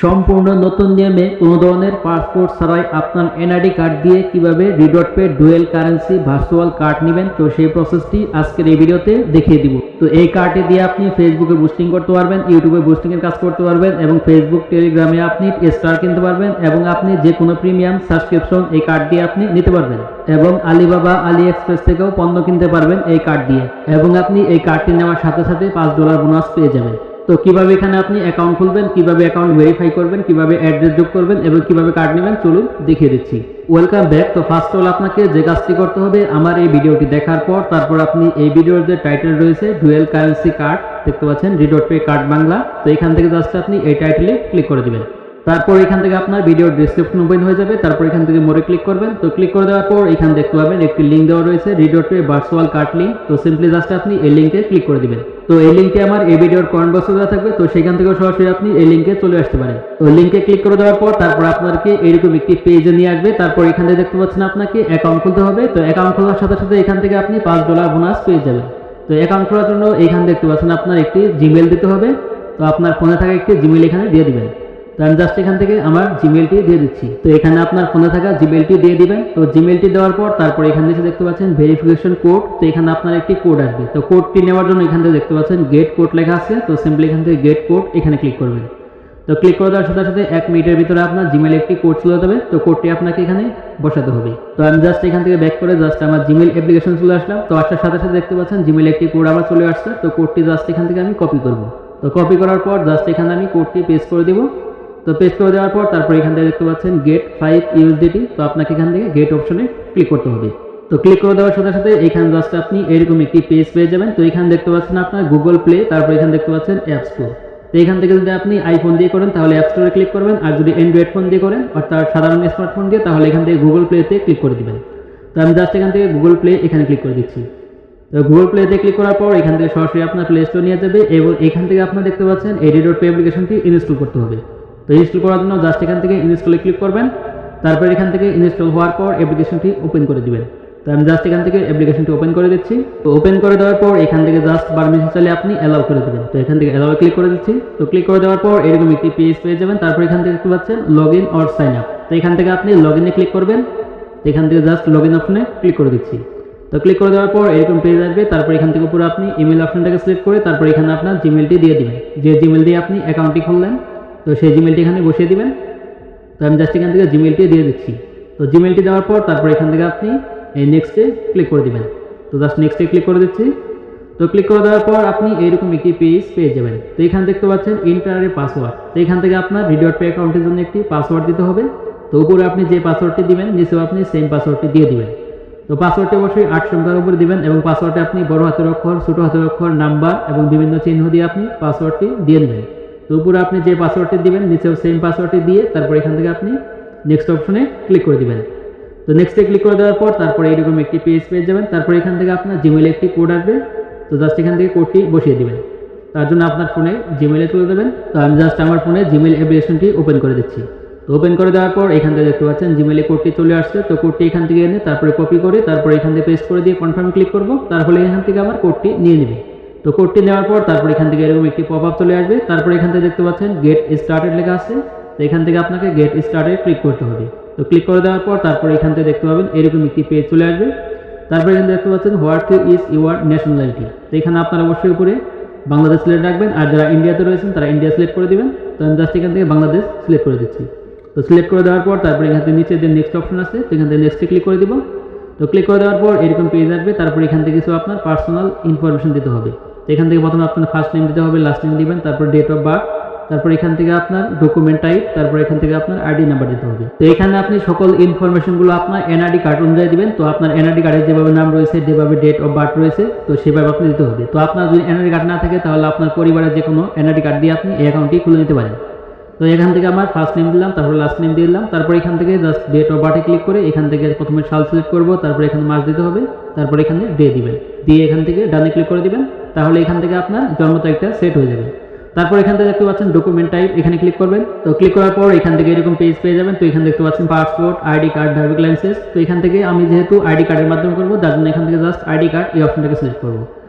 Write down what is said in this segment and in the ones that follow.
সম্পূর্ণ নতুন নিয়মে কোনো ধরনের পাসপোর্ট ছাড়াই আপনার এনআইডি কার্ড দিয়ে কিভাবে RedotPay dual currency virtual card নেবেন, তো সেই প্রসেসটি আজকের এই ভিডিওতে দেখিয়ে দিব। তো এই কার্ডটি দিয়ে আপনি ফেসবুকে বুস্টিং করতে পারবেন, ইউটিউবে বুস্টিং এর কাজ করতে পারবেন এবং ফেসবুক টেলিগ্রামে আপনি স্টার কিনতে পারবেন এবং আপনি যে কোনো প্রিমিয়াম সাবস্ক্রিপশন এই কার্ড দিয়ে আপনি নিতে পারবেন এবং আলিবাবা আলি এক্সপ্রেস থেকেও পণ্য কিনতে পারবেন এই কার্ড দিয়ে এবং আপনি এই কার্ডটি নেওয়ার সাথে সাথে $5 বোনাস পেয়ে যাবেন। তো কিভাবে এখানে আপনি অ্যাকাউন্ট খুলবেন, কিভাবে অ্যাকাউন্ট ভেরিফাই করবেন, কিভাবে অ্যাড্রেস যোগ করবেন এবং কিভাবে কার্ড নেবেন চলুন দেখিয়ে দিচ্ছি। Welcome back. তো ফার্স্ট অল আপনাকে যে কাজটি করতে হবে, আমার এই ভিডিওটি দেখার পর তারপর আপনি এই ভিডিওর যে টাইটেল রয়েছে ডুয়েল কারেন্সি কার্ড দেখতে পাচ্ছেন রিডট পে কার্ড বাংলা, তো এখান থেকে জাস্ট আপনি এই টাইটেলে ক্লিক করে দিবেন। তারপর এখান থেকে আপনার ভিডিওর ডেসক্রিপশন ওপেন হয়ে যাবে, তারপর এখান থেকে মোরে ক্লিক করবেন। তো ক্লিক করে দেওয়ার পর এখানে দেখতে পাবেন একটি লিঙ্ক দেওয়া রয়েছে রিডট পে ভার্চুয়াল কার্ড লিঙ্ক। তো সিম্পলি জাস্ট আপনি এই লিঙ্কে ক্লিক করে দিবেন। তো এই লিঙ্কটি আমার এই ভিডিওর কমেন্ট বক্সে দেওয়া থাকবে, তো সেখান থেকে সরাসরি আপনি এই লিঙ্কে চলে আসতে পারেন। তো লিঙ্কে ক্লিক করে দেওয়ার পর তারপর আপনাকে এইরকম একটি পেজে নিয়ে আসবে। তারপর এখানে দেখতে পাচ্ছেন আপনাকে অ্যাকাউন্ট খুলতে হবে। তো অ্যাকাউন্ট খোলার সাথে সাথে এখান থেকে আপনি $5 বোনাস পেয়ে যাবেন। তো অ্যাকাউন্ট খোলার জন্য এখানে দেখতে পাচ্ছেন আপনার একটি জিমেল দিতে হবে। তো আপনার ফোনে থাকা একটি জিমেল এখানে দিয়ে দিবেন। তো আমি জাস্ট এখান থেকে আমার জিমেলটি দিয়ে দিচ্ছি। তো এখানে আপনার ফোনে থাকা জিমেলটি দিয়ে দিবেন। তো জিমেলটি দেওয়ার পর তারপর এখান থেকে দেখতে পাচ্ছেন ভেরিফিকেশন কোড। তো এখানে আপনার একটি কোড আসবে। তো কোডটি নেওয়ার জন্য এখান থেকে দেখতে পাচ্ছেন গেট কোড লেখা আছে। তো সিম্পলি এখান থেকে গেট কোড এখানে ক্লিক করবেন। তো ক্লিক করে দেওয়ার সাথে সাথে 1 মিনিটের ভিতরে আপনার জিমেলে একটি কোড চলে যাবে। তো কোডটি আপনাকে এখানে বসাতে হবে। তো আমি জাস্ট এখান থেকে ব্যাক করে জাস্ট আমার জিমেল অ্যাপ্লিকেশন চলে আসলাম। তো আসার সাথে সাথে দেখতে পাচ্ছেন জিমেলে একটি কোড আবার চলে আসছে। তো কোডটি জাস্ট এখান থেকে আমি কপি করব। তো কপি করার পর জাস্ট এখানে আমি কোডটি পেস্ট করে দিব। তো পেস্ট করে দেওয়ার পর তারপর এখান থেকে দেখতে পাচ্ছেন গেট 5 USDT। তো আপনাকে এখান থেকে গেট অপশনে ক্লিক করতে হবে। তো ক্লিক করে দেওয়ার সাথে সাথে এখানে জাস্ট আপনি এরকম একটি পেজ পেয়ে যাবেন। তো এখানে দেখতে পাচ্ছেন আপনার গুগল প্লে, তারপর এখানে দেখতে পাচ্ছেন অ্যাপ স্টোর। তো এখান থেকে যদি আপনি আইফোন দিয়ে করেন তাহলে অ্যাপ স্টোরে ক্লিক করবেন, আর যদি অ্যান্ড্রয়েড ফোন দিয়ে করেন অর্থাৎ সাধারণ স্মার্টফোন দিয়ে তাহলে এখান থেকে গুগল প্লেতে ক্লিক করে দিবেন। তো আমি জাস্ট এখান থেকে গুগল প্লে এখানে ক্লিক করে দিচ্ছি। তো গুগল প্লেতে ক্লিক করার পর এখান থেকে সরাসরি আপনার প্লে স্টোর নিয়ে যাবে এবং এখান থেকে আপনারা দেখতে পাচ্ছেন এই রিডট পে অ্যাপ্লিকেশনটি ইনস্টল করতে হবে। তো ইনস্টল করার জন্য জাস্ট এখান থেকে ইনস্টলে ক্লিক করবেন। তারপর এখান থেকে ইনস্টল হওয়ার পর অ্যাপ্লিকেশনটি ওপেন করে দিবেন। তো আমি জাস্ট এখান থেকে অ্যাপ্লিকেশনটি ওপেন করে দিচ্ছি। তো ওপেন করে দেওয়ার পর এখান থেকে জাস্ট পারমিশন চাইলে আপনি অ্যালাউ করে দেবেন। তো এখান থেকে অ্যালাউ ক্লিক করে দিচ্ছি। তো ক্লিক করে দেওয়ার পর এরকম একটি পেজ পেয়ে যাবেন। তারপর এখান থেকে দেখতে পাচ্ছেন log in or sign up. তো এখান থেকে আপনি লগ ইনে ক্লিক করবেন। তো এখান থেকে জাস্ট লগ ইন অপশনে ক্লিক করে দিচ্ছি। তো ক্লিক করে দেওয়ার পর এরকম পেজ আসবে। তারপর এখান থেকে পুরো আপনি ইমেল অপশনটাকে সিলেক্ট করে তারপর এখানে আপনার জিমেলটি দিয়ে দিবেন, যে জিমেল দিয়ে আপনি অ্যাকাউন্টটি খুললেন। তো সেই জিমেলটি এখানে বসিয়ে দিবেন। তো আমি জাস্ট এখান থেকে জিমেলটি দিয়ে দিচ্ছি। তো জিমেলটি দেওয়ার পর তারপর এখান থেকে আপনি এই নেক্সটে ক্লিক করে দিবেন। তো জাস্ট নেক্সটে ক্লিক করে দিচ্ছি। তো ক্লিক করে দেওয়ার পর আপনি এইরকম একটি পেজ পেয়ে যাবেন। তো এখানে দেখতে পাচ্ছেন এন্টার এ পাসওয়ার্ড। তো এখান থেকে আপনার রিডট পে অ্যাকাউন্টের জন্য একটি পাসওয়ার্ড দিতে হবে। তো উপরে আপনি যে পাসওয়ার্ডটি দিবেন নিচেও আপনি সেম পাসওয়ার্ডটি দিয়ে দিবেন। তো পাসওয়ার্ডটি অবশ্যই 8 সংখ্যার উপরে দিবেন এবং পাসওয়ার্ডে আপনি বড় হাতের অক্ষর, ছোট হাতের অক্ষর, নাম্বার এবং বিভিন্ন চিহ্ন দিয়ে আপনি পাসওয়ার্ডটি দিয়ে দেবেন। তো উপরে আপনি যে পাসওয়ার্ডটি দিবেন নিচেও সেম পাসওয়ার্ডটি দিয়ে তারপর এখান থেকে আপনি নেক্সট অপশনে ক্লিক করে দিবেন। তো নেক্সটে ক্লিক করে দেওয়ার পর তারপর এইরকম একটি পেজ পেয়ে যাবেন। তারপর এখান থেকে আপনার জিমেলে একটি কোড আসবে। তো জাস্ট এখান থেকে কোডটি বসিয়ে দিবেন। তার জন্য আপনার ফোনে জিমেলে চলে যাবেন। তো আমি জাস্ট আমার ফোনে জিমেল অ্যাপ্লিকেশনটি ওপেন করে দিচ্ছি। তো ওপেন করে দেওয়ার পর এখান থেকে দেখতে পাচ্ছেন জিমেলে কোডটি চলে আসছে। তো কোডটি এখান থেকে এনে তারপরে কপি করে তারপর এখান থেকে পেস্ট করে দিয়ে কনফার্মে ক্লিক করব। তারপরে এখান থেকে আমার কোডটি নিয়ে নেবে। তো কোডটি নেওয়ার পর তারপর এখান থেকে এরকম একটি পপ আপ চলে আসবে। তারপর এখান থেকে দেখতে পাচ্ছেন গেট স্টার্টেড লেখা আছে। তো এখান থেকে আপনাকে গেট স্টার্টেড ক্লিক করতে হবে। তো ক্লিক করে দেওয়ার পর তারপর এখান থেকে দেখতে পাবেন এরকম একটি পেজ চলে আসবে। তারপর এখানে দেখতে পাচ্ছেন হোয়াট ইজ ইউর ন্যাশনালিটি। তো এখানে আপনারা অবশ্যই উপরে বাংলাদেশ সিলেক্ট রাখবেন, আর যারা ইন্ডিয়াতে রয়েছেন তারা ইন্ডিয়া সিলেক্ট করে দিবেন। তো আমি জাস্ট এখান থেকে বাংলাদেশ সিলেক্ট করে দিচ্ছি। তো সিলেক্ট করে দেওয়ার পর তারপর এখান থেকে নিচে যে নেক্সট অপশন আছে তো এখান থেকে নেক্সটে ক্লিক করে দিব। তো ক্লিক করে দেওয়ার পর এরকম পেজ আসবে। তারপর এখান থেকে কিছু আপনার পার্সোনাল ইনফরমেশন দিতে হবে। তো এখান থেকে প্রথমে আপনার ফার্স্ট নেম দিতে হবে, লাস্ট নেম দিবেন, তারপর ডেট অফ বার্থ, তারপর এখান থেকে আপনার ডকুমেন্ট টাইপ, তারপর এখান থেকে আপনার আইডি নাম্বার দিতে হবে। তো এখানে আপনি সকল ইনফরমেশনগুলো আপনার এনআইডি কার্ড অনুযায়ী দিবেন। তো আপনার এনআইডি কার্ডের যেভাবে নাম রয়েছে, যেভাবে ডেট অফ বার্থ রয়েছে তো সেভাবে আপনি দিতে হবে। তো আপনার যদি এনআইডি কার্ড না থাকে তাহলে আপনার পরিবারের যে কোনো এনআইডি কার্ড দিয়ে আপনি এই অ্যাকাউন্টটি খুলে নিতে পারেন। তো এখান থেকে আমার ফার্স্ট নেম দিলাম, তারপর লাস্ট নেম দিয়ে দিলাম, তারপর এখান থেকে জাস্ট ডেট অফ বার্থে ক্লিক করে এখান থেকে প্রথমে সাল সিলেক্ট করব, তারপর এখানে মাস দিতে হবে, তারপর এখানে ডে দিবেন, দিয়ে এখান থেকে ডানে ক্লিক করে দিবেন। তাহলে এখান থেকে আপনার জন্ম তারিখটা সেট হয়ে যাবে। তারপর এখান থেকে দেখতে পাচ্ছেন ডকুমেন্ট টাইপ, এখানে ক্লিক করবেন। তো ক্লিক করার পর এখান থেকে এরকম পেজ পেয়ে যাবেন। তো এখানে দেখতে পাচ্ছেন passport, ID card, driving licence. তো এখান থেকে আমি যেহেতু আইডি কার্ডের মাধ্যমে করবো তার জন্য এখান থেকে জাস্ট আইডি কার্ড এই অপশনটাকে সিলেক্ট করবো।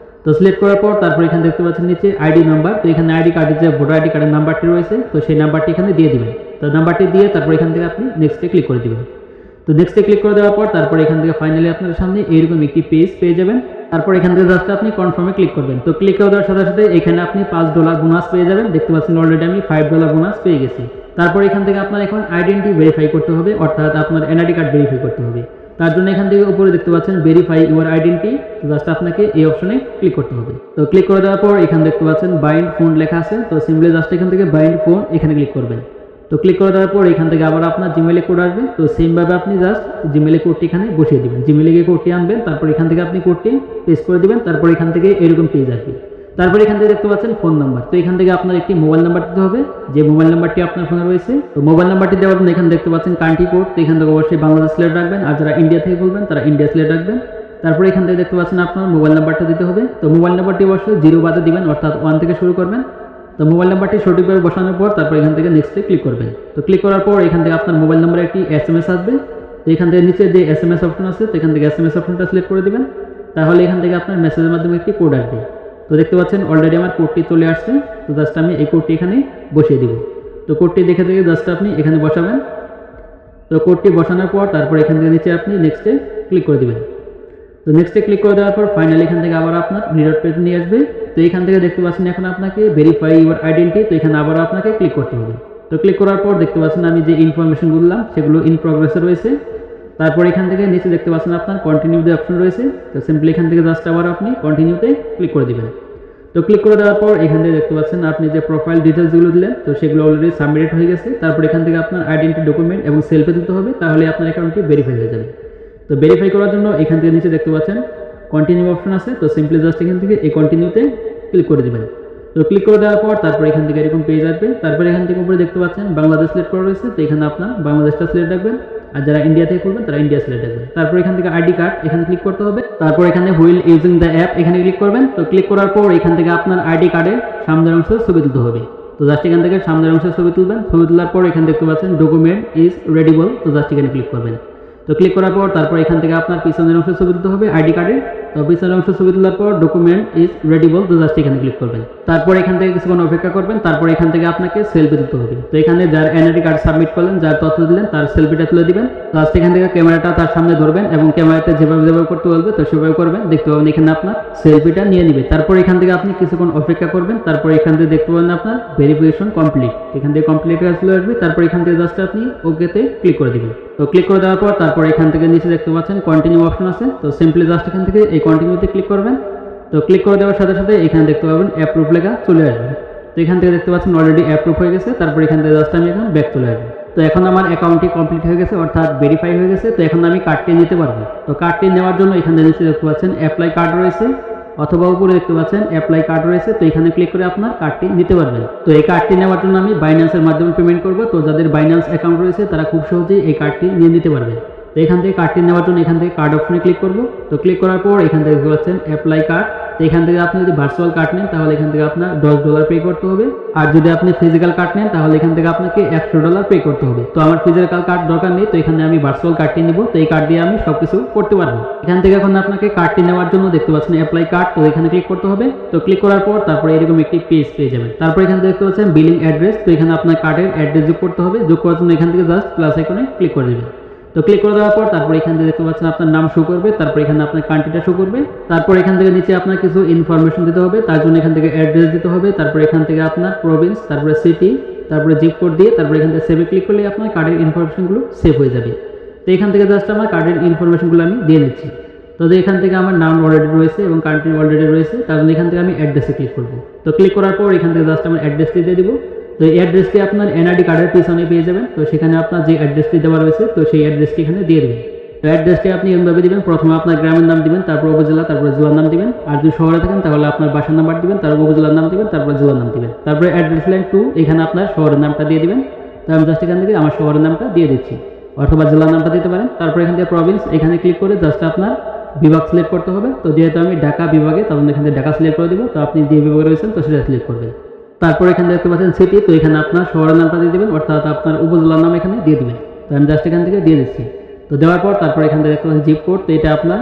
তো সিলেক্ট করার পর তারপর এখানে দেখতে পাচ্ছেন নিচে আইডি নাম্বার, তো এখানে আইডি কার্ডের যে ভোটার আইডি কার্ডের নাম্বারটি রয়েছে তো সেই নাম্বারটি এখানে দিয়ে দিবেন। তো নাম্বারটি দিয়ে তারপর এখান থেকে আপনি নেক্সটে ক্লিক করে দিবেন। তো নেক্সটে ক্লিক করে দেওয়ার পর তারপর এখান থেকে ফাইনালি আপনার সামনে এরকম একটি পেজ পেয়ে যাবেন। তারপর এখান থেকে জাস্ট আপনি কনফার্মে ক্লিক করবেন। তো ক্লিক করে দেওয়ার সাথে সাথে এখানে আপনি $5 বোনাস পেয়ে যাবেন। দেখতে পাচ্ছেন অলরেডি আমি $5 বোনাস পেয়ে গেছি। তারপর এখান থেকে আপনার এখন আইডেন্টি ভেরিফাই করতে হবে, অর্থাৎ আপনার এনআইডি কার্ড ভেরিফাই করতে হবে। তার জন্য এখান থেকে উপরে দেখতে পাচ্ছেন ভেরিফাই ইউর আইডেন্টি, জাস্ট আপনাকে এই অপশনে ক্লিক করতে হবে। তো ক্লিক করে দেওয়ার পর এখানে দেখতে পাচ্ছেন বাইন্ড ফোন লেখা আছে, তো সিম্পলি জাস্ট এখান থেকে বাইন্ড ফোন এখানে ক্লিক করবেন। তো ক্লিক করে দেওয়ার পর এখান থেকে আবার আপনার জিমেইলে কোড আসবে। তো সেমভাবে আপনি জাস্ট জিমেইলে কোডটি এখানে বসিয়ে দিবেন, জিমেইলে গিয়ে কোডটি আনবেন, তারপর এখান থেকে আপনি কোডটি পেস্ট করে দিবেন। তারপর এখান থেকে এরকম পেজ আসবে। তারপর এখান থেকে দেখতে পাচ্ছেন ফোন নাম্বার, তো এখান থেকে আপনার একটি মোবাইল নাম্বার দিতে হবে, যে মোবাইল নাম্বারটি আপনার ফোনে রয়েছে। তো মোবাইল নাম্বারটি দেওয়ার জন্য এখানে দেখতে পাচ্ছেন কান্ট্রি কোড, তো এখান থেকে অবশ্যই বাংলাদেশ সিলেক্ট রাখবেন, আর যারা ইন্ডিয়া থেকে বলবেন তারা ইন্ডিয়া সিলেক্ট রাখবেন। তারপর এখান থেকে দেখতে পাচ্ছেন আপনার মোবাইল নাম্বারটা দিতে হবে। তো মোবাইল নাম্বারটি অবশ্যই 0 বাদে দিবেন, অর্থাৎ 1 থেকে শুরু করবেন। তো মোবাইল নাম্বারটি সঠিকভাবে বসানোর পর তারপর এখান থেকে নেক্সটে ক্লিক করবেন। তো ক্লিক করার পর এখান থেকে আপনার মোবাইল নাম্বারে একটি SMS আসবে। তো এখান থেকে নিচে যে SMS অপশন আছে, তো এখান থেকে SMS অপশনটা সিলেক্ট করে দিবেন। তাহলে এখান থেকে আপনার মেসেজের মাধ্যমে একটি কোড আসবে। তো দেখতে পাচ্ছেন অলরেডি আমার কোডটি চলে আসছে। তো জাস্ট আমি এই কোডটি এখানে বসিয়ে দিব। তো কোডটি দেখে থেকে জাস্ট আপনি এখানে বসাবেন। তো কোডটি বসানোর পর তারপর এখান থেকে নিচে আপনি নেক্সটে ক্লিক করে দিবেন। তো নেক্সটে ক্লিক করে দেওয়ার পর ফাইনালি এখান থেকে আবার আপনার রিডার পেজ নিয়ে আসবে। তো এখান থেকে দেখতে পাচ্ছেন এখন আপনাকে ভেরিফাই ইউর আইডেন্টি, তো এখানে আবার আপনাকে ক্লিক করতে হবে। তো ক্লিক করার পর দেখতে পাচ্ছেন আমি যে ইনফরমেশন বললাম সেগুলো ইন প্রগ্রেসে রয়েছে। তারপর এখান থেকে নিচে দেখতে পাচ্ছেন আপনার কন্টিনিউ যে অপশন রয়েছে, তো সিম্পলি এখান থেকে জাস্ট আবার আপনি কন্টিনিউতে ক্লিক করে দিবেন। তো ক্লিক করে দেওয়ার পর এখান থেকে দেখতে পাচ্ছেন আপনি যে প্রোফাইল ডিটেলসগুলো দিলেন তো সেগুলো অলরেডি সাবমিটেড হয়ে গেছে। তারপর এখান থেকে আপনার আইডেন্টি ডকুমেন্ট এবং সেলফি দিতে হবে, তাহলে আপনার অ্যাকাউন্টটি ভেরিফাই হয়ে যাবে। তো ভেরিফাই করার জন্য এখান থেকে নিচে দেখতে পাচ্ছেন কন্টিনিউ অপশন আছে, তো সিম্পলি জাস্ট এখান থেকে এই কন্টিনিউতে ক্লিক করে দেবেন। তো ক্লিক করে দেওয়ার পর তারপর এখান থেকে এরকম পেজ আসবে। তারপর এখান থেকে উপরে দেখতে পাচ্ছেন বাংলাদেশ সিলেক্ট করা রয়েছে, তো এখানে আপনার বাংলাদেশটা সিলেক্ট রাখবেন, আর যারা ইন্ডিয়া থেকে করবেন তারা ইন্ডিয়া সিলেক্ট রাখবেন। তারপর এখান থেকে আইডি কার্ড এখানে ক্লিক করতে হবে। তারপর এখানে হুইল ইউজিং দ্য অ্যাপ এখানে ক্লিক করবেন। তো ক্লিক করার পর এখান থেকে আপনার আইডি কার্ডের সামনের অংশ ছবি তুলতে হবে। তো জাস্ট এখান থেকে সামনের অংশে ছবি তুলবেন। ছবি তোলার পর এখানে দেখতে পাচ্ছেন ডকুমেন্ট ইজ রেডিবল, তো জাস্ট এখানে ক্লিক করবেন। তো ক্লিক করার পর তারপর এখান থেকে আপনার পিছনের অংশ ছবি তুলতে হবে আইডি কার্ডের। তো পিছনের অংশ ছবি তোলার পর ডকুমেন্ট ইজ রেডিবল, তো জাস্ট এখানে ক্লিক করবেন। তারপর এখান থেকে কিছুক্ষণ অপেক্ষা করবেন। তারপর এখান থেকে আপনাকে সেলফি তুলতে হবে। তো এখানে যার এনআইডি কার্ড সাবমিট করলেন, যার তথ্য দিলেন তার সেলফিটা তুলে দিবেন। জাস্ট এখান থেকে ক্যামেরাটা তার সামনে ধরবেন এবং ক্যামেরাতে যেভাবে করতে বলবে তো সেভাবে করবেন। দেখতে পাবেন এখানে আপনার সেলফিটা নিয়ে নেবে। তারপর এখান থেকে আপনি কিছুক্ষণ অপেক্ষা করবেন। তারপর এখান থেকে দেখতে পাবেন আপনার ভেরিফিকেশন কমপ্লিট, এখান থেকে কমপ্লিট চলে আসবে। তারপর এখান থেকে জাস্ট আপনি ওকেতে ক্লিক করে দিবেন। তো ক্লিক করে দেওয়ার পর তারপর এখান থেকে নিচে দেখতে পাচ্ছেন কন্টিনিউ অপশন আছে, তো সিম্পলি জাস্ট এখান থেকে এই কন্টিনিউতে ক্লিক করবেন। তো ক্লিক করে দেওয়ার সাথে সাথে এখানে দেখতে পাবেন অ্যাপ্রুভ লেখা চলে আসবে। তো এখান থেকে দেখতে পাচ্ছেন অলরেডি অ্যাপ্রুভ হয়ে গেছে। তারপর এখান থেকে জাস্ট আমি এখন ব্যাক চলে আসবো। তো এখন আমার অ্যাকাউন্টটি কমপ্লিট হয়ে গেছে, অর্থাৎ ভেরিফাই হয়ে গেছে। তো এখন আমি কার্ডটি নিতে পারবো। তো কার্ডটি নেওয়ার জন্য এখানে নিচে দেখতে পাচ্ছেন অ্যাপ্লাই কার্ড রয়েছে, অথবা উপরে দেখতে পাচ্ছেন অ্যাপ্লাই কার্ড রয়েছে। তো এখানে ক্লিক করে আপনার কার্ডটি নিতে পারবেন। তো এই কার্ডটি নেওয়ার জন্য আমি বাইন্যান্সের মাধ্যমে পেমেন্ট করব। তো যাদের বাইন্যান্স অ্যাকাউন্ট রয়েছে তারা খুব সহজেই এই কার্ডটি নিয়ে নিতে পারবে। তো এখান থেকে কার্ডটি নেওয়ার জন্য এখান থেকে কার্ড অপশনে ক্লিক করব। তো ক্লিক করার পর এখান থেকে দেখতে পাচ্ছেন অ্যাপ্লাই কার্ড। তো এখান থেকে আপনি যদি ভার্চুয়াল কার্ড নেন তাহলে এখান থেকে আপনার $10 পে করতে হবে, আর যদি আপনি ফিজিক্যাল কার্ড নেন তাহলে এখান থেকে আপনাকে $100 পে করতে হবে। তো আমার ফিজিক্যাল কার্ড দরকার নেই, তো এখানে আমি ভার্চুয়াল কার্ডটি নিব। তো এই কার্ড দিয়ে আমি সবকিছু করতে পারবো। এখান থেকে এখন আপনাকে কার্ডটি নেওয়ার জন্য দেখতে পাচ্ছেন অ্যাপ্লাই কার্ড, তো এখানে ক্লিক করতে হবে। তো ক্লিক করার পর তারপরে এরকম একটি পেজ পেয়ে যাবেন। তারপর এখানে দেখতে পাচ্ছেন বিলিং অ্যাড্রেস, তো এখানে আপনার কার্ডের অ্যাড্রেস যোগ করতে হবে। যোগ করার জন্য এখান থেকে জাস্ট প্লাস আইকনে ক্লিক করে দেবেন। তো ক্লিক করে দেওয়ার পর তারপর এখান থেকে দেখতে পাচ্ছেন আপনার নাম শো করবে, তারপর এখানে আপনার কান্ট্রিটা শো করবে। তারপর এখান থেকে নিচে আপনার কিছু ইনফরমেশন দিতে হবে, তার জন্য এখান থেকে অ্যাড্রেস দিতে হবে। তারপর এখান থেকে আপনার প্রভিন্স, তারপরে সিটি, তারপরে জিপ কোড দিয়ে তারপর এখান থেকে সেভে ক্লিক করলে আপনার কার্ডের ইনফরমেশনগুলো সেভ হয়ে যাবে। তো এখান থেকে জাস্ট আমার কার্ডের ইনফরমেশনগুলো আমি দিয়ে নিচ্ছি। তো এখান থেকে আমার নাম অলরেডি রয়েছে এবং কান্ট্রি অলরেডি রয়েছে, তার জন্য এখান থেকে আমি অ্যাড্রেসে ক্লিক করব। তো ক্লিক করার পর এখান থেকে জাস্ট আমার অ্যাড্রেসটি দিয়ে দিব। তো এই অ্যাড্রেসটি আপনার এনআইডি কার্ডের পিছনে পেয়ে যাবেন। তো সেখানে আপনার যে অ্যাড্রেসটি দেওয়া রয়েছে তো সেই অ্যাড্রেসটি এখানে দিয়ে দেবেন। তো অ্যাড্রেসটি আপনি এমনভাবে দিবেন, প্রথমে আপনার গ্রামের নাম দিবেন, তারপর উপজেলা, তারপর জেলার নাম দিবেন। আর যদি শহরে থাকেন তাহলে আপনার বাসার নাম্বার দিবেন, তারপর উপজেলার নাম দিবেন, তারপর জেলার নাম দিবেন। তারপরে অ্যাড্রেস লাইন 2 এখানে আপনার শহরের নামটা দিয়ে দিবেন। তো আমি জাস্ট এখান থেকে আমার শহরের নামটা দিয়ে দিচ্ছি, অথবা জেলার নামটা দিতে পারেন। তারপর এখান থেকে প্রভিন্স এখানে ক্লিক করে জাস্ট আপনার বিভাগ সিলেক্ট করতে হবে। তো যেহেতু আমি ঢাকা বিভাগে, তখন এখান থেকে ঢাকা সিলেক্ট করে দিব। তো আপনি যে বিভাগে রয়েছেন তো সেটা সিলেক্ট করবেন। তারপর এখানে দেখতে পাচ্ছেন সিটি, তো এখানে আপনার শহরের নামটা দিয়ে দিবেন, অর্থাৎ আপনার উপজেলার নাম এখানে দিয়ে দিবেন। তো আমি জাস্ট এখান থেকে দিয়ে দিচ্ছি। তো দেওয়ার পর তারপর এখান থেকে দেখতে পাচ্ছেন জিপ কোড, তো এটা আপনার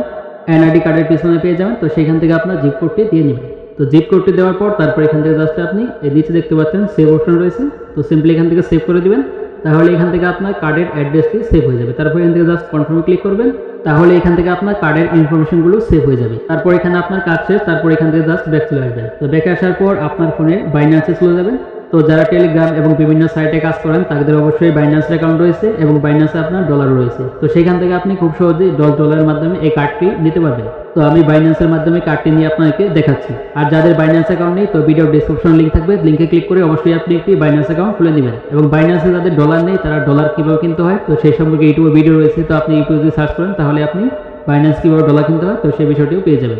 এনআইডি কার্ডের পিছনে পেয়ে যাবেন। তো সেখান থেকে আপনার জিপ কোডটি দিয়ে নেবেন। তো জিপ কোডটি দেওয়ার পর তারপর এখান থেকে জাস্ট আপনি এই নিচে দেখতে পাচ্ছেন সেভ অপশন রয়েছে। তো সিম্পলি এখান থেকে সেভ করে দিবেন। তাহলে এখান থেকে আপনার কার্ডের অ্যাড্রেসটি সেভ হয়ে যাবে। তারপর এখান থেকে জাস্ট কনফার্মে ক্লিক করবেন। তাহলে এখান থেকে আপনার কার্ডের ইনফরমেশনগুলো সেভ হয়ে যাবে। তারপর এখানে আপনার কাজ শেষ। তারপর এখান থেকে জাস্ট ব্যাক চলে আসবেন। তো ব্যাকে আসার পর আপনার ফোনে বাইন্যান্সে চলে যাবেন। তো যারা টেলিগ্রাম এবং বিভিন্ন সাইটে কাজ করেন তাদের অবশ্যই বাইন্যান্স অ্যাকাউন্ট রয়েছে এবং বাইন্যান্সে আপনার ডলার রয়েছে। তো সেখান থেকে আপনি খুব সহজেই $10 মাধ্যমে এই কার্ডটি নিতে পারবেন। তো আমি বাইন্যান্সের মাধ্যমে কার্ডটি নিয়ে আপনাকে দেখাচ্ছি। আর যাদের বাইন্যান্স অ্যাকাউন্ট নেই তো ভিডিও ডেসক্রিপশন লিঙ্ক থাকবে, লিঙ্কে ক্লিক করে অবশ্যই আপনি একটি বাইন্যান্স অ্যাকাউন্ট খুলে নেবেন। এবং বাইন্যান্সে যাদের ডলার নেই তারা ডলার কীভাবে কিনতে হয় তো সেই সম্পর্কে ইউটিউবে ভিডিও রয়েছে। তো আপনি ইউটিউবে যদি সার্চ করেন তাহলে আপনি বাইন্যান্স কীভাবে ডলার কিনতে হয় তো সেই বিষয়টিও পেয়ে যাবেন।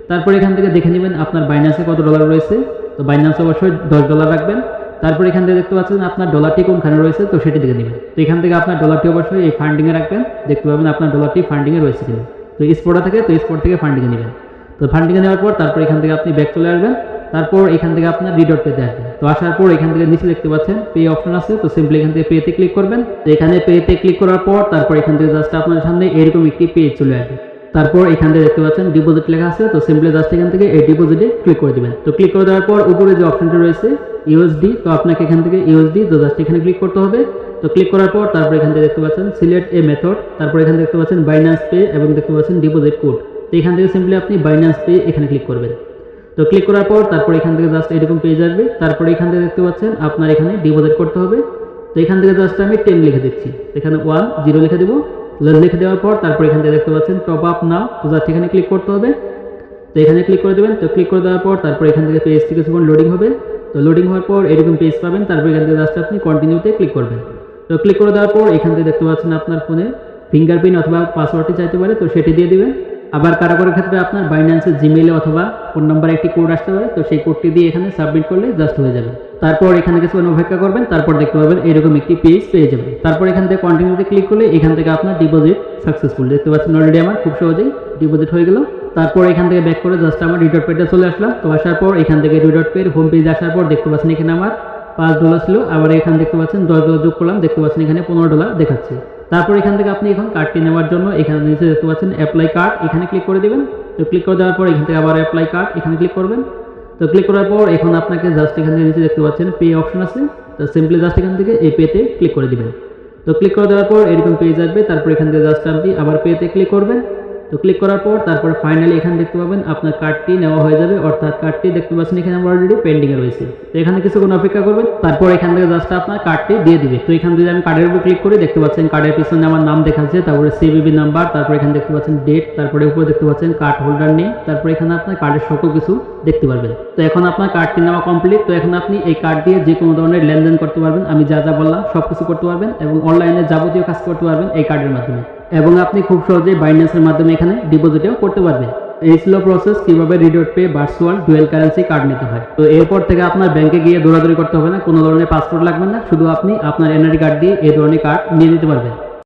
তারপর এখান থেকে দেখে নেবেন আপনার বাইন্যান্সে কত ডলার রয়েছে। তো বাইন্যান্সে অবশ্যই $10 রাখবেন। তারপর এখান থেকে দেখতে পাচ্ছেন আপনার ডলারটি কোনখানে রয়েছে তো সেটি দেখে নেবেন। তো এখান থেকে আপনার ডলারটি অবশ্যই এই ফান্ডিংয়ে রাখবেন। দেখতে পাবেন আপনার ডলারটি ফান্ডিংয়ে রয়েছে কিনা। তো স্পটে থেকে তো স্পট থেকে ফান্ডিংয়ে নেবেন। তো ফান্ডিংয়ে নেওয়ার পর তারপর এখান থেকে আপনি ব্যাক চলে আসবেন। তারপর এখান থেকে আপনার রিডট পেতে আসবেন। তো আসার পর এখান থেকে নিচে দেখতে পাচ্ছেন পে অপশন আছে। তো সিম্পলি এখান থেকে পেতে ক্লিক করবেন। তো এখানে পেতে ক্লিক করার পর তারপর এখান থেকে জাস্ট আপনার সামনে এরকম একটি পেজ চলে আসবে। তারপর এখান থেকে দেখতে পাচ্ছেন ডিপোজিট লেখা আছে। তো সিম্পলি জাস্ট এখান থেকে এই ডিপোজিটে ক্লিক করে দিবেন। তো ক্লিক করে দেওয়ার পর উপরে যে অপশনটি রয়েছে ইউএসডি, তো আপনাকে এখান থেকে ইউএসডি তো জাস্ট এখানে ক্লিক করতে হবে। তো ক্লিক করার পর তারপর এখান থেকে দেখতে পাচ্ছেন সিলেক্ট এ মেথড, তারপর এখানে দেখতে পাচ্ছেন বাইন্যান্স পে এবং দেখতে পাচ্ছেন ডিপোজিট কোড। তো এখান থেকে সিম্পলি আপনি বাইন্যান্স পে এখানে ক্লিক করবেন। তো ক্লিক করার পর তারপর এখান থেকে জাস্ট এরকম পেজ আসবে। তারপরে এখান থেকে দেখতে পাচ্ছেন আপনার এখানে ডিপোজিট করতে হবে। তো এখান থেকে জাস্ট আমি 10 লিখে দিচ্ছি। এখানে 10 লিখে দেবো। লিখে দেওয়ার পর তারপর এখান থেকে দেখতে পাচ্ছেন টপ আপ নাও, তো জাস্ট এখানে ক্লিক করতে হবে। তো এখানে ক্লিক করে দেবেন। তো ক্লিক করে দেওয়ার পর তারপর এখান থেকে পেজটি কিছুক্ষণ লোডিং হবে। তো লোডিং হওয়ার পর এরকম পেজ পাবেন। তারপর এখান থেকে জাস্ট আপনি কন্টিনিউতে ক্লিক করবেন। তো ক্লিক করে দেওয়ার পর এখান থেকে দেখতে পাচ্ছেন আপনার ফোনে ফিঙ্গারপ্রিন্ট অথবা পাসওয়ার্ডটি চাইতে পারে, তো সেটি দিয়ে দিবেন। আবার কারোর ক্ষেত্রে আপনার বাইন্যান্সের জিমেইলে অথবা ফোন নাম্বারে একটি কোড আসতে পারে, তো সেই কোডটি দিয়ে এখানে সাবমিট করলে জাস্ট হয়ে যাবে। তারপর এখানে কিছুক্ষণ অপেক্ষা করবেন। তারপর দেখতে পাবেন এরকম একটি পেজ পেয়ে যাবেন। তারপর এখান থেকে কন্টিনিউতে ক্লিক করলে এখান থেকে আপনার ডিপোজিট সাকসেসফুল, দেখতে পাচ্ছেন অলরেডি আমার খুব সহজেই ডিপোজিট হয়ে গেল। তারপর এখান থেকে ব্যাক করে জাস্ট আমার রিডট পেজে চলে আসলাম। তো আসার পর এখান থেকে রিডট পের হোম পেজ আসার পর দেখতে পাচ্ছেন এখানে আমার $5 ছিল। আবার এখানে দেখতে পাচ্ছেন $10 যোগ করলাম, দেখতে পাচ্ছেন এখানে $15 দেখাচ্ছে। তারপর এখান থেকে আপনি এখন কার্ডটি নেওয়ার জন্য এখানে নিচে দেখতে পাচ্ছেন অ্যাপ্লাই কার্ড, এখানে ক্লিক করে দেবেন। তো ক্লিক করে দেওয়ার পর এখান থেকে আবার অ্যাপ্লাই কার্ড এখানে ক্লিক করবেন। তো ক্লিক করার পর এখন আপনাকে জাস্ট এখান থেকে নিচে দেখতে পাচ্ছেন পে অপশন আছে। তো সিম্পলি জাস্ট এখান থেকে এই পেতে ক্লিক করে দিবেন। তো ক্লিক করে দেওয়ার পর এরকম পেজ আসবে। তারপর এখান থেকে জাস্ট আপনি আবার পেতে ক্লিক করবেন। তো ক্লিক করার পর তারপর ফাইনালি এখানে দেখতে পাবেন আপনার কার্ডটি নেওয়া হয়ে যাবে, অর্থাৎ কার্ডটি দেখতে পাচ্ছেন এখানে অলরেডি পেন্ডিংয়ে রয়েছে। তো এখানে কিছুক্ষণ অপেক্ষা করবেন। তারপর এখান থেকে জাস্ট আপনার কার্ডটি দিয়ে দিবে। তো এখান থেকে আমি কার্ডের উপর ক্লিক করি, দেখতে পাচ্ছেন কার্ডের পিছনে আমার নাম দেখাচ্ছে, তারপরে সিভিভি নাম্বার, তারপর এখানে দেখতে পাচ্ছেন ডেট, তারপরে উপরে দেখতে পাচ্ছেন কার্ড হোল্ডার নেম, তারপর এখানে আপনার কার্ডের সকল কিছু দেখতে পারবেন। তো এখন আপনার কার্ডটি নেওয়া কমপ্লিট। তো এখন আপনি এই কার্ড দিয়ে যে কোনো ধরনের লেনদেন করতে পারবেন, আমি যা যা বললাম সব কিছু করতে পারবেন এবং অনলাইনে যাবতীয় কাজ করতে পারবেন এই কার্ডের মাধ্যমে, এবং আপনি খুব সহজেই বাইন্যান্সের মাধ্যমে এখানে ডিপোজিটও করতে পারবেন। এই ছিল প্রসেস কিভাবে RedotPay virtual dual currency card নিতে হয়। তো এরপর থেকে আপনার ব্যাংকে গিয়ে দৌড়াদৌড়ি করতে হবে না, কোনো ধরনের পাসপোর্ট লাগবে না, শুধু আপনি আপনার এনআইডি কার্ড দিয়ে এই ধরনের কার্ড নিয়ে নিতে পারবেন।